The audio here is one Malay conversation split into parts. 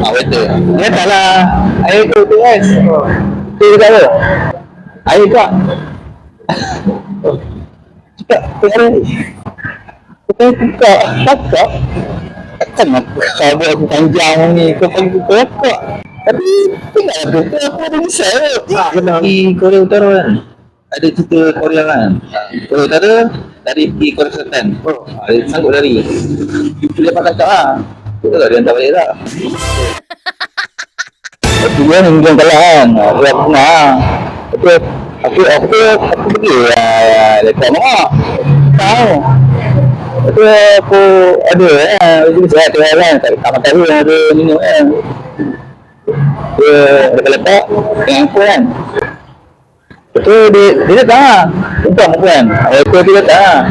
Betul. Dia taklah air tu guys. Tu kata. Air kak. Cakap pergi. Kita buka kakak. Takkan aku panjang ni. Kau panggil kakak. Tapi tinggal tu aku ada misal. Di Korea Utara kan. Ada cerita Korea kan. Korea Utara dari pergi Korea Selatan. Dia sanggup lari. Dia dapat kakak lah. Betul tak dia hantar balik tak? Lepas dia ni mungkin kalah kan. Aku pernah. Lepas aku pergi dekat mak. Tahu. Lepas aku ada itu sihat dia kan. Tak makan dulu ada minum kan. Dia lepak dengan aku kan. Betul dia datang lah. Tumpang aku kan. Lepas dia datang lah.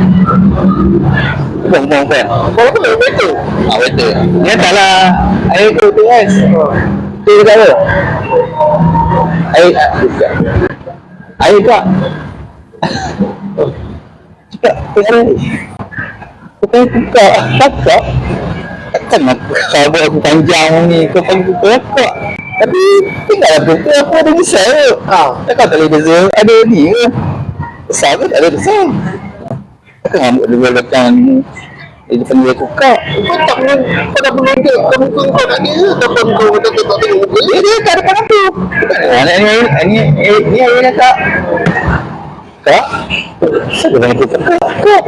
Tumpang kan. Kalau tu betul. Betul. Dia taklah air tu guys. Tu dia kata. Air kak. Cakap pergi. Kita buka kakak. Takkan aku panjang ni. Kau panggil kakak. Tapi tinggal aku ada misal. Takkan tak boleh beza. Ada ni ke? Besar ke tak ada besar. Takkan rambut dia belakang ni. Dia panggil aku kak. Kau tak menunjuk. Kau nak dia. Ataupun kau tak tengok muka. Dia kat depan aku. Ni air kak. Kak? Siapa yang aku kakak? Kak?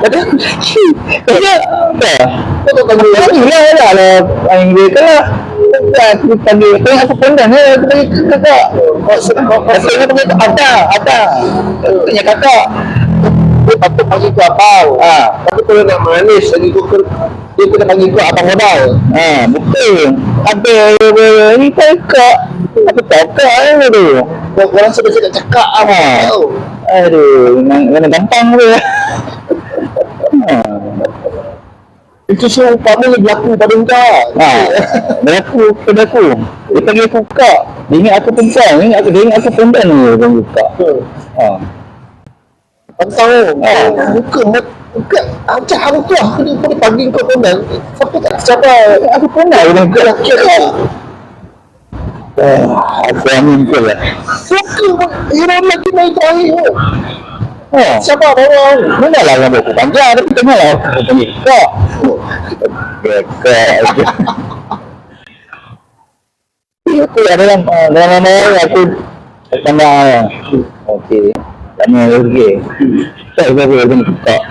Ada aku lagi. Kakak? Kau tak panggil lagi lah. Air dia kak. Aku panggil. Aku pandang lah. Aku panggil kakak. Kau panggil ada. Tanya kakak. Dia patut panggil kau abang. Tapi kalau nak manis lagi dia kena panggil kau abang modal. Betul. Ada ni kakak. Aku tahu kak tu. Kau rasa macam nak cakap aduh, mana gampang dia. Itu semua umpama dia berlaku pada kau. Berlaku pada aku. Dia panggil aku kak. Dia ingat aku perempuan. Dia ingat aku perempuan ni. Dia panggil kak. Pantang muka macam aku tu lah. Dia panggil kau perempuan. Siapa aku pernah dengan kau lelaki lah. Aku amin kau lah. Suka hiram lagi main air tu. Siapa orang? Mana lah rambut aku panjang. Tapi tengok lah aku panggil kak. Kak. Aku dalam aku pandang. Okey. Tanya lagi. Tak berapa dengan kak.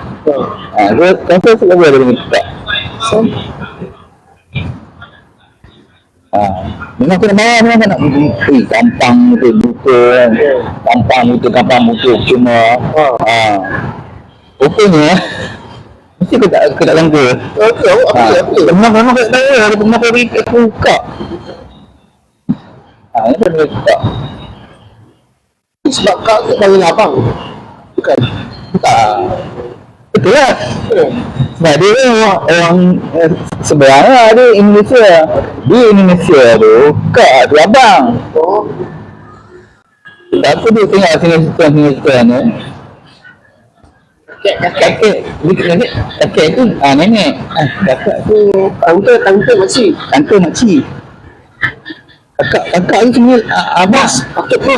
Dia kata sebab ada dengan kak. Memang aku nak nak gampang tu buku kan. Gampang buku cuma rupanya mesti aku tak langgar. Memang aku tak tahu ada pernah aku buka. Ini pun buka. Sebab kak tu panggil abang. Bukan. Betul lah. Sebab dia orang sebenarnya dia Indonesia. Di Indonesia tu kak tu abang. Tak apa dia tengok singa-singa ni. Kakek tu nenek. Kakak tu tante makcik. Kakak ni semua abas. Patutnya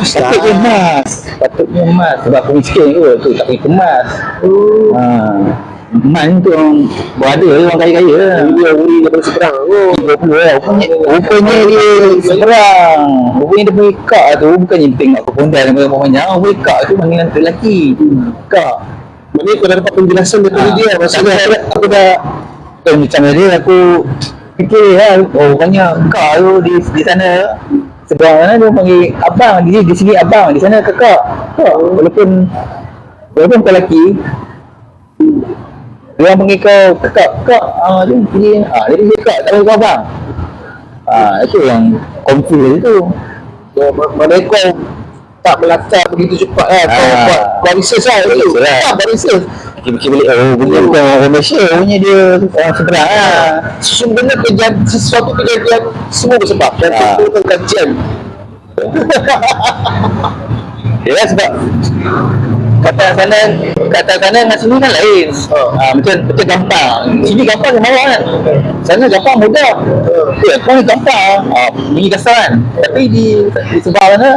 emas. Sebab aku miskin tu tak boleh kemas. Emas ni tu orang berada, orang kaya-kaya. Dia beli daripada seberang. Rupanya dia seberang. Rupanya dia punya kak tu bukannya tengok kepondan dengan orang banyak. Rupanya kak tu panggilan lelaki. Kak. Maksudnya kau dah dapat penjelasan daripada dia. Maksudnya aku dah macam dia aku fikir lah. Rupanya kak tu di sana seberang mana dia panggil abang. Di sini abang, di sana kakak. Walaupun kau lelaki, dia orang panggil kau kak, dia pilih dia kak, tak panggil kau abang. Itu yang confuse tu. Mana kau tak melacak begitu cepat kan. Kau research lah tu. Kau research. Fikir balik, punya orang Malaysia, punya dia orang seberang lah. Sesungguhnya sesuatu kejadian semua bersebab. Dan itu bukan kajian. Ya sebab kata sana dengan sini kan lain. Macam gampang. Sini gampang ke bawah kan. Sana gampang mudah. Kau ni gampang. Ini kasar kan. Tapi di sebelah sana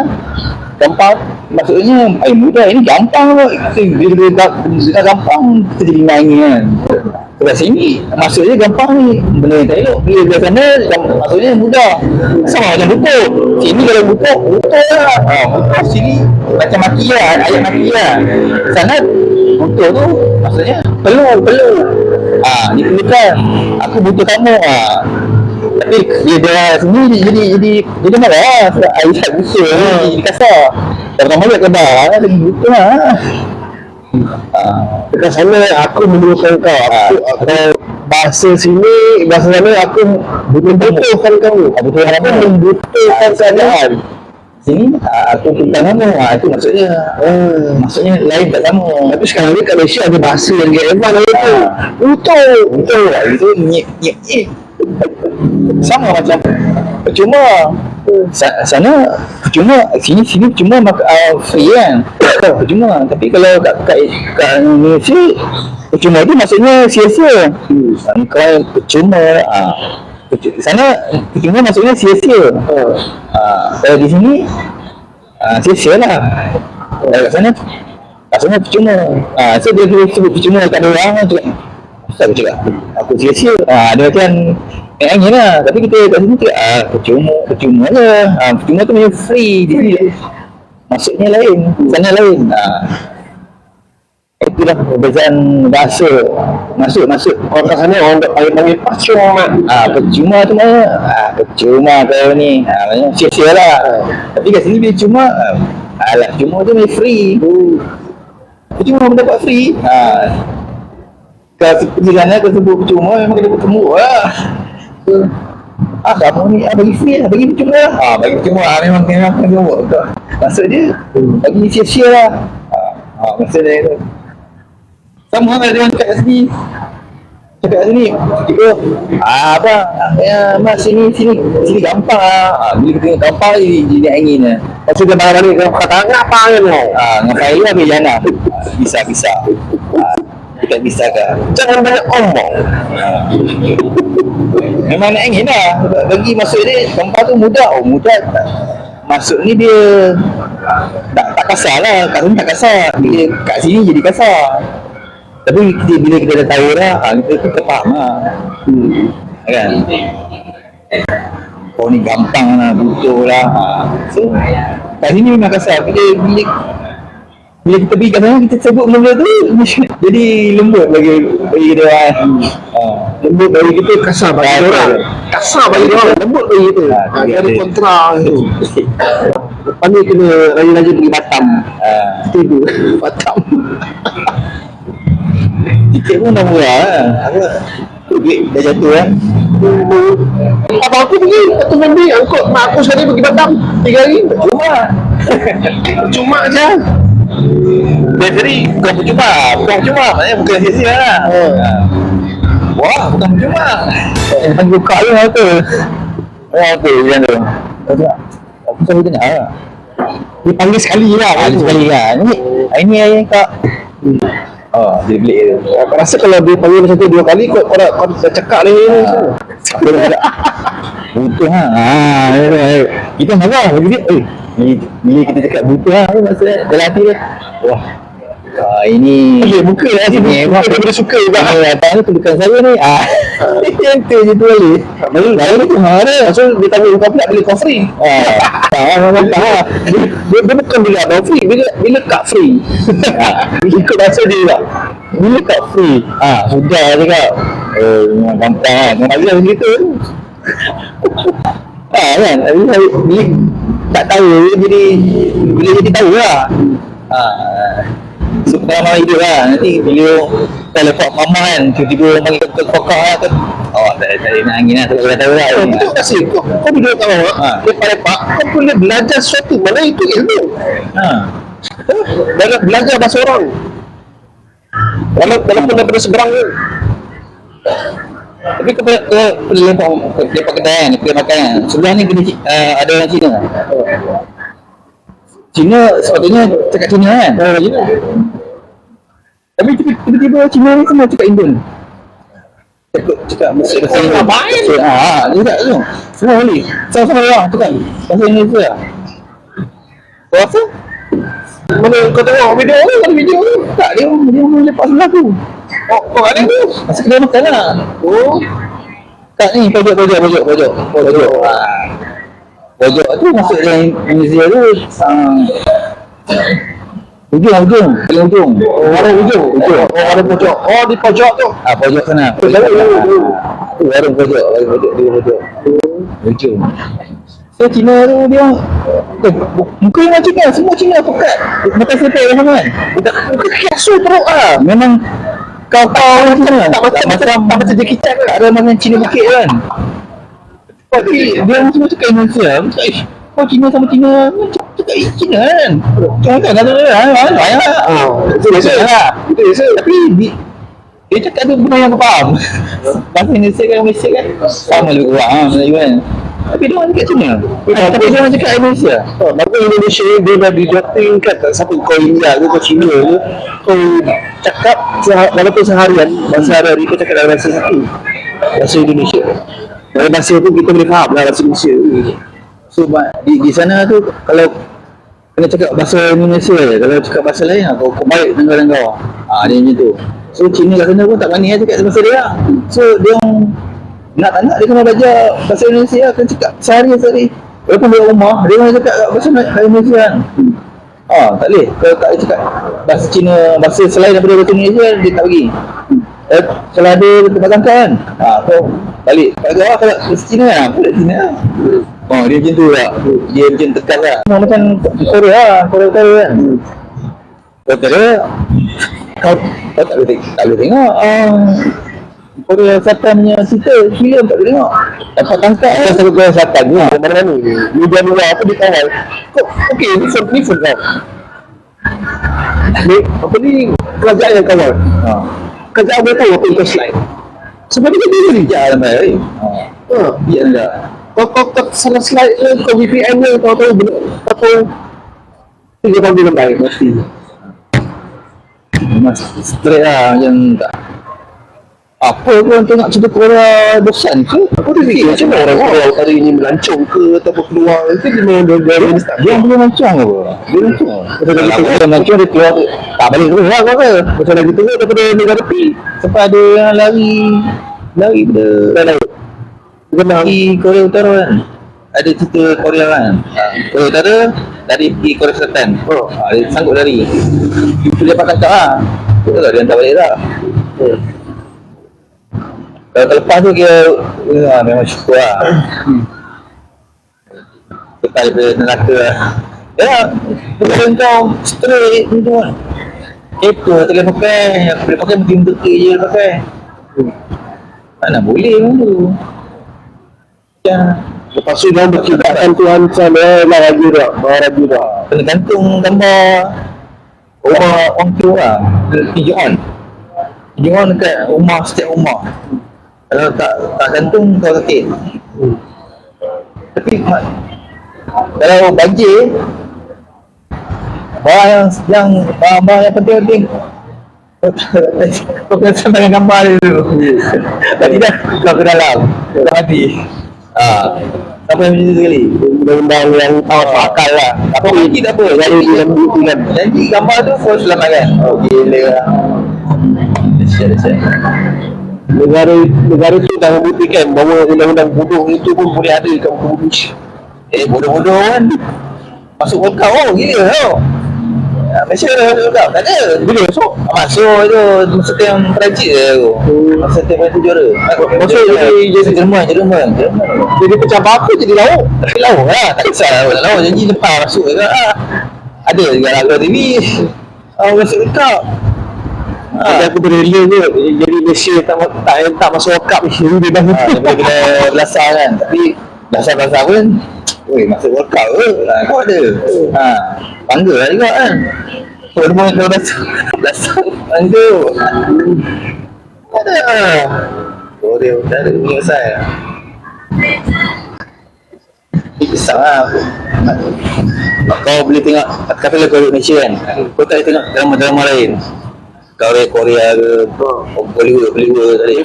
gampang maksudnya mudah, ini gampang lah. Bila gampang kita jadi main kan. Kat sini maksudnya gampang ni, benda yang tak elok. Bila belah sana maksudnya mudah. Sama macam butuh. Sini kalau butuh lah. Butuh sini macam mati lah, ayat mati lah. Sana butuh tu maksudnya perlu. Ni perlukan. Aku butuh kamu. Tapi dia sini jadi marah. Ayat butuh jadi kasar. Pertama dia kena lagi butuh lah. Dekat sana aku memerlukan kau. Bahasa sini, bahasa sana aku membutuhkan kamu. Aku membutuhkan keadaan. Sini aku tentang kamu. Itu maksudnya. Maksudnya lain tak kamu. Tapi sekarang ni kat Malaysia ada bahasa yang advance tu. Betul. Itu nyek. Sama macam percuma. Sana percuma, sini percuma free kan. Percuma. Tapi kalau kat Malaysia percuma tu maksudnya sia-sia. Kau percuma. Sana percuma maksudnya sia-sia. Kalau di sini sia-sia lah. Kat sana percuma. So dia sebut percuma kat orang tu. Aku cakap aku sia-sia. Dia macam angin lah. Tapi kita kat sini percuma lah. Percuma tu memang free. Jadi maksudnya lain, sana lain. Itulah perbezaan bahasa. Masuk orang kat sana orang panggil percuma. Percuma tu mana? Percuma kau ni. Maknanya sia-sia lah. Tapi kat sini bila cuma cuma tu memang free. Percuma mendapat free. Kalau pergi sana kau sebut percuma memang kena bertemu lah. Kamu ni bagi free lah, bagi percuma lah. Bagi percuma memang kena buat betul. Maksud dia bagi sia-sia lah. Maksud dia tu sama lah dengan cakap kat sini. Tiba mas sini gampang lah. Bila kita tengok gampang jadi angin lah. Lepas dia balik kau kata ngapa kan kau? Ngapai lah bila jana. Bisa kita bisa kan. Jangan banyak omong. Memang nak angin lah. Bagi maksud dia gampang tu mudah. Mudah maksud ni dia tak kasar lah. Kat sini tak kasar. Kat sini jadi kasar. Tapi bila kita dah tahu dah, kita faham lah. Kan? Kau ni gampang lah, butuh lah. So, kat sini memang kasar. Bila kita pergi kat sana, kita sebut benda tu jadi lembut bagi kita kan. Lembut bagi kita, kasar bagi orang. Kasar bagi orang, lembut bagi kita. Ada kontra tu. Lepas ni kena raya-raya pergi Batam. Itu Batam. Tiket pun dah murah lah. Duit dah jatuh kan. Abang aku pergi satu mandi angkut mak aku sekali pergi Batam 3 hari. Cuma je. Jadi bukan percuma. Maknanya bukan sia-sia lah. Wah, bukan percuma. Panggil buka je lah tu. Tu yang tu. Aku selalu tengok lah. Dia panggil sekali lah. Ini ayah kak. Dia belik tu. Aku rasa kalau dia panggil macam tu 2 kali kau dah cakap ni. Butuh lah. Kita marah bagi dia. Bila kita cakap butuh lah, maksudnya dalam hati dia, wah ini muka lah sini. Dia suka juga. Abang ni tunjukkan saya ni. Yang tu je tu balik. Lalu tu marah. So dia tanya kau pula bila kau free. Memang tak. Dia bukan bila kau free. Bila kat free. Ikut bahasa dia juga. Bila kat free. Sudah cakap. Memang gampang kan. Memang ajar macam tu. Kan. Bila tak tahu bila jadi tahu lah. So pengalaman hidup lah. Nanti bila telefon mama kan, tiba-tiba panggil ke kokak lah tu. Tak ada nak angin lah. Tak tahu lah. Betul kasih kau bila tahu lepak-lepak kau boleh belajar sesuatu. Mana itu ilmu. Belajar bahasa orang. Walaupun daripada seberang tu. Tapi kena lepak kedai kan, kedai makan kan. Sebelah ni kena ada orang Cina. Cina sepatutnya cakap Cina kan. Tapi tiba-tiba Cina ni semua cakap Indon. Cakap bahasa Indonesia. Dia cakap tu. Semua boleh. Sama-sama lah cakap bahasa Indonesia. Kau rasa? Mana kau tengok video ni? Ada video ni? Tak, dia lepak sebelah tu. Oh, ada tu? Masa kedai makan lah. Oh. Tak ni, pojok. Pojok tu masuk dalam Indonesia tu. Ujung. Warung ujung. Warung pojok. Oh, di pojok tu. Pojok sana. Warung pojok. Ujung. So Cina tu dia muka memang Cina, semua Cina pekat. Mata sepek kan kan. Muka kiasu teruk lah. Memang kau-kau Cina. Tak macam Jackie Chan kan. Ada macam Cina bukit kan. Tapi dia semua cakap Indonesia. Kau Cina sama Cina. Cakap Cina kan. Cuma kan kata dia itu biasa lah. Tapi dia cakap tu benda yang kau faham. Bahasa Indonesia kan Malaysia kan sama juga orang Melayu kan. Tapi dia orang cakap Cina. Tapi dia orang cakap Indonesia. Maka Indonesia dia dah didating kat tak siapa kau India ke kau Cina ke. Kau cakap walaupun seharian bahasa hari kau cakap dalam bahasa satu. Bahasa Indonesia. Dalam bahasa tu kita boleh faham lah bahasa Indonesia. So di sana tu kalau kena cakap bahasa Indonesia je. Kalau cakap bahasa lain kau baik dengan kau. Dia macam tu. So Cina kat sana pun tak berani cakap bahasa dia. So dia orang nak tak nak dia kena belajar bahasa Indonesia, kena cakap sehari-hari. Walaupun dia rumah, dia kena cakap bahasa Indonesia kan. Tak boleh. Kalau tak boleh cakap bahasa Cina, bahasa selain daripada bahasa Indonesia, dia tak bagi. Kalau ada tempat tangkap kan, kau balik. Kalau bahasa Cina lah, balik Cina lah. Dia macam tu lah. Dia macam tekan lah. Macam Korea lah, Korea Utara kan. Korea Utara, kau tak boleh tengok Korea Selatan punya cerita, filem tak boleh tengok. Dapat tangkap kan satu Korea Selatan ni mana-mana ni. Media luar apa dia kawal. Okey, ni different kan. Apa ni kerajaan yang kawal. Kerajaan mereka apa yang kau slide. Sebab dia diri je dalam air. Biar tak. Kau salah slide kau VPN ni kau tahu dia kau bilang baik mesti. Memang straight lah macam tak. Apa kau tengok cerita Korea bosan ke? Aku tu fikir macam mana orang hari ni melancong ke ataupun keluar ke dia memang dia boleh melancong ke apa? Dia melancong. Dia melancong dia keluar tak balik terus lah kau ke? macam lagi tengok daripada negara tepi. Sebab ada yang lari pada pergi Korea Utara kan. Ada cerita Korea kan. Korea Utara dari pergi Korea Selatan. Dia sanggup lari. Dia dapat tangkap lah. Betul tak dia hantar balik tak? Kalau lepas tu dia memang syukur lah. Lepas daripada neraka lah. Bila kau straight macam tu kan. Itu tak boleh pakai. Aku boleh pakai mungkin-mungkin je pakai. Mana boleh macam tu. Lepas tu dia berkibatan Tuhan sana lagi dah. Kena gantung gambar orang tu lah. Pigeon dekat rumah, setiap rumah. Kalau tak gantung kau sakit. Tapi kalau banjir barang yang penting kau kena sampai gambar dia tu. Tak tidak kau ke dalam kau mati. Sampai macam tu sekali. Benda-benda yang akal lah. Kau mati tak apa, janji gambar tu kau selamatkan. Gila lah. Dahsyat. Negara tu dah membuktikan bahawa undang-undang bodoh itu pun boleh ada kat muka bumi. Bodoh-bodoh kan masuk World Cup gila tau. Malaysia World Cup tak ada. Bila masuk? Masuk tu masa time Perancis tu. Masa time Perancis juara. Masuk jadi Jerman. Jadi pecah batu jadi lauk. Tapi lauk lah, tak kisah lah lauk. Janji lepas masuk juga lah. Ada juga lah kalau TV masuk World Cup. Aku berelia je. Jadi Malaysia tak masuk World Cup ni bebas. Dia kena belasah kan. Tapi belasah pun masuk World Cup ke? Kau ada. Bangga lah juga kan. Semua kau belasah bangga. Ada. Korea Utara punya pasal. Kisah lah. Kau boleh tengok kata Korea Malaysia kan. Kau tak boleh tengok drama-drama lain. Korea ke Bollywood tadi.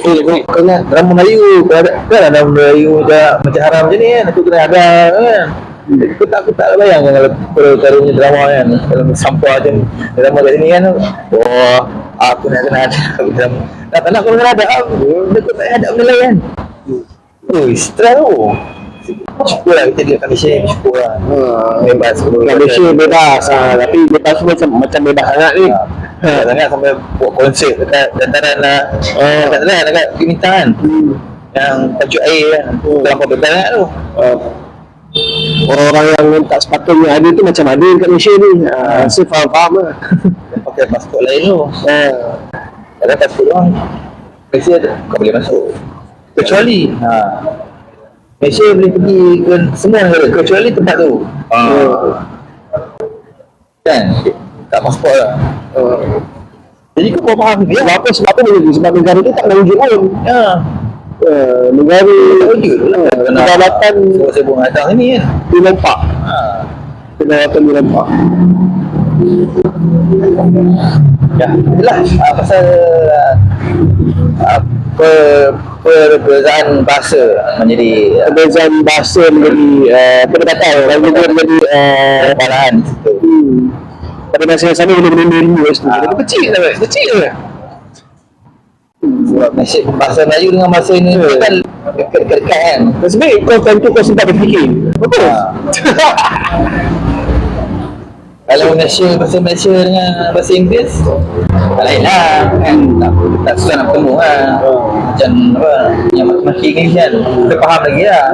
Kau ingat drama Melayu, kau ada kan drama Melayu macam haram macam ni kan, aku kena ada kan. Aku tak bayang kalau pertarungan drama kan, kalau sampah macam drama kat sini kan. Oh, aku nak kena ada drama. Tak nak kau kena ada, aku tak ada benda lain kan. Stress tu. Syukur lah kita dekat Malaysia ni, syukur lah. Bebas. Malaysia bebas, tapi bebas tu macam bebas sangat ni. Sangat sampai buat konsert dekat dataran lah. Dekat Kemintaan. Yang tajuk air kan. Terlampau bebas sangat tu. Orang yang tak sepatutnya ada tu macam ada dekat Malaysia ni. Saya faham-faham lah. Pakai pasport lain tu. Kadang pasport orang Malaysia kau boleh masuk. Kecuali Malaysia boleh pergi ke semua negara kecuali tempat tu. Kan? Tak pasport lah. Jadi kau faham dia sebab apa boleh, sebab negara dia tak nak wujud pun. Negara wujud lah. Kedaulatan sebab datang sini kan. Dia nampak. Kedaulatan dia nampak. Ya, itulah pasal perbezaan bahasa menjadi perdebatan dan juga menjadi kepalahan situ. Tapi masa yang sama benda-benda rindu situ. Kecil lah. Sebab bahasa Melayu dengan bahasa ini kan dekat-dekat kan. Sebenarnya kau tentu kau sempat berfikir. Betul. Kalau bahasa Malaysia dengan bahasa Inggeris lain lah kan, tak susah nak bertemu lah. Macam apa yang maki-maki Inggeris kan, kita faham lagi lah.